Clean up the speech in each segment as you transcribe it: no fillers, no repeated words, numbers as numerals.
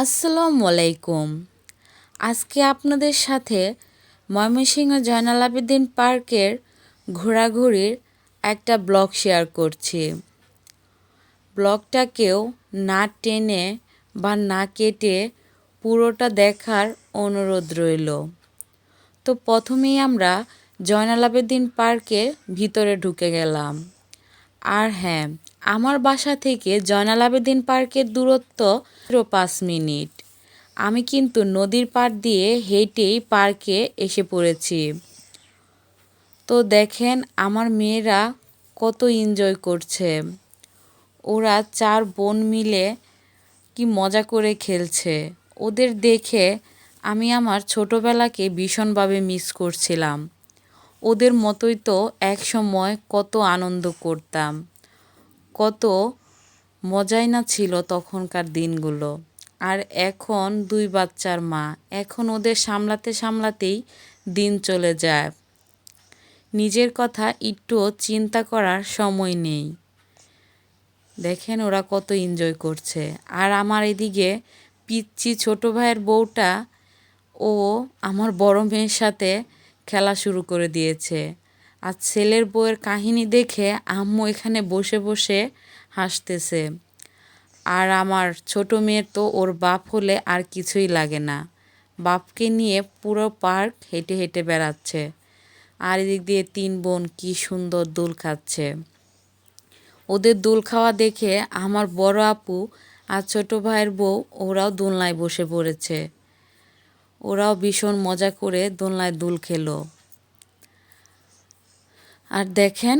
আসসালামু আলাইকুম। আজকে আপনাদের সাথে ময়মনসিংহ জয়নাল আবেদীন পার্কের ঘোরাঘুরির একটা ব্লগ শেয়ার করছি। ব্লগটাকেও না টেনে বা না কেটে পুরোটা দেখার অনুরোধ রইল। তো প্রথমেই আমরা জয়নাল আবেদীন পার্কের ভিতরে ঢুকে গেলাম। আর হ্যাঁ, আমার বাসা থেকে জয়নাল আবেদীন পার্কের দূরত্ব 5 মিনিট। আমি কিন্তু নদীর পাড় দিয়ে হেঁটেই পার্কে এসে পড়েছি। তো দেখেন আমার মেয়েরা কত এনজয় করছে। ওরা 4 বোন মিলে কি মজা করে খেলছে। ওদের দেখে আমি আমার ছোটবেলাকে ভীষণভাবে মিস করছিলাম। ওদের মতোই তো একসময় কত আনন্দ করতাম, কত মজাই না ছিল তখনকার দিনগুলো। আর এখন 2 বাচ্চার মা, এখন ওদের সামলাতে সামলাতেই দিন চলে যায়। নিজের কথা একটুও চিন্তা করার সময় নেই। দেখেন ওরা কত এনজয় করছে। আর আমার এদিকে পিচ্চি ছোট ভাইয়ের বউটা, ও আমার বড় মেয়ের সাথে খেলা শুরু করে দিয়েছে। আর ছেলের বউয়ের কাহিনী দেখে আম্মু এখানে বসে বসে হাসতেছে। আর আমার ছোট মেয়ের তো ওর বাপ হলে আর কিছুই লাগে না। বাপকে নিয়ে পুরো পার্ক হেঁটে হেঁটে বেড়াচ্ছে। আর এদিক দিয়ে 3 বোন কি সুন্দর দোল খাচ্ছে। ওদের দোল খাওয়া দেখে আমার বড় আপু আর ছোট ভাইয়ের বউ ওরাও দোলনায় বসে পড়েছে। ওরাও ভীষণ মজা করে দোলনায় দোল খেলো। আর দেখেন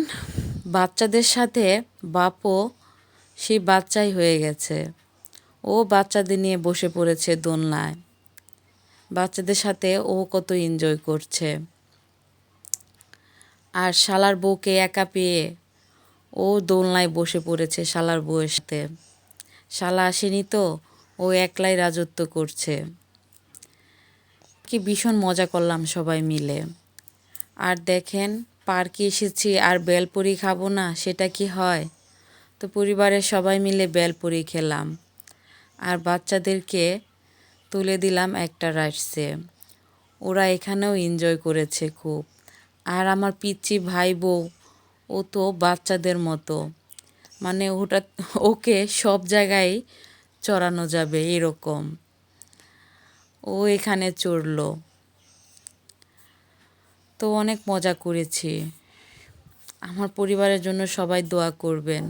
বাচ্চাদের সাথে বাপও সেই বাচ্চাই হয়ে গেছে। ও বাচ্চাদের নিয়ে বসে পড়েছে দোলনায়। বাচ্চাদের সাথে ও কত এনজয় করছে। আর শালার বউকে একা পেয়ে ও দোলনায় বসে পড়েছে শালার বউয়ের সাথে। শালা আসেনি তো, ও একলাই রাজত্ব করছে। কি ভীষণ মজা করলাম সবাই মিলে। আর দেখেন পার্কে এসেছি আর বেলপুরি খাবো না, সেটা কি হয়? তো পরিবারের সবাই মিলে বেলপুরি খেলাম। আর বাচ্চাদেরকে তুলে দিলাম একটা রাইডসে। ওরা এখানেও এনজয় করেছে খুব। আর আমার পিচ্চি ভাই বউ, ও তো বাচ্চাদের মতো, মানে ওকে সব জায়গায় চড়ানো যাবে এরকম। ও এখানে চড়লো। তো অনেক মজা করেছি। আমার পরিবারের জন্য সবাই দোয়া করবেন।